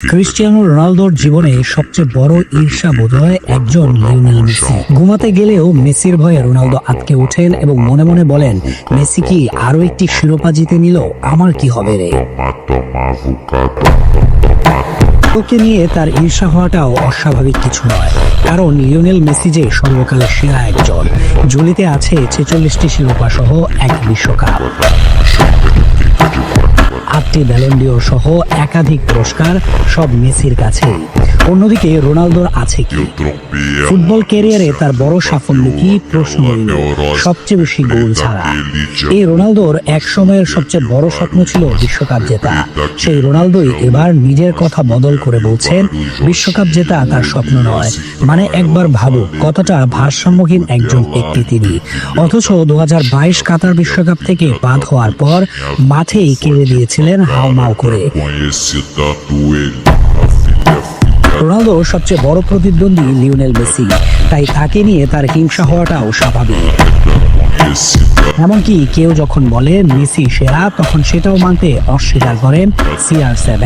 Cristiano রোনালদোর জীবনে সবচেয়ে বড় ঈর্ষা বোধহয় একজন লিওনেল মেসি। ঘুমাতে গেলেও মেসির ভয়ে রোনালদো আটকে ওঠেন এবং মনে মনে বলেন, মেসি কি আরো একটি শিরোপা জিতে নিল, আমার কি হবে রে। ওকে নিয়ে তার ঈর্ষা হওয়াটাও অস্বাভাবিক কিছু নয়, কারণ লিওনেল মেসি যে সর্বকালের সেরা একজন। ঝুলিতে আছে 46টি শিরোপা সহ এক বিশ্বকাপ, 8টি ব্যালন ডিওর সহ একাধিক পুরস্কার, সব মেসির কাছেই। অন্যদিকে রোনালদোর আছে কি? ফুটবল ক্যারিয়ারে তার বড় সাফল্য কি? প্রশ্ন রইল, সবচেয়ে বেশি গোল ছাড়া। এই রোনালদোর এক সময়ের সবচেয়ে বড় স্বপ্ন ছিল বিশ্বকাপ জেতা। সেই রোনালদোই এবার নিজের কথা বদল করে বলছেন, বিশ্বকাপ জেতা তার স্বপ্ন নয়। মানে একবার ভাবুক, কতটা ভারসাম্যহীন একজন ব্যক্তি তিনি। অথচ 2022 কাতার বিশ্বকাপ থেকে বাদ হওয়ার পর মাঠেই কেড়ে দিয়েছিলেন হাউমাউ করে। রোনালদো সবচেয়ে বড় প্রতিদ্বন্দ্বী লিওনেল মেসি, তাই তাকে নিয়ে তার হিংসা হওয়াটাও স্বাভাবিক। এমনকি কেউ যখন বলে মেসি সেরা, তখন সেটাও মানতে অস্বীকার করেন CR7।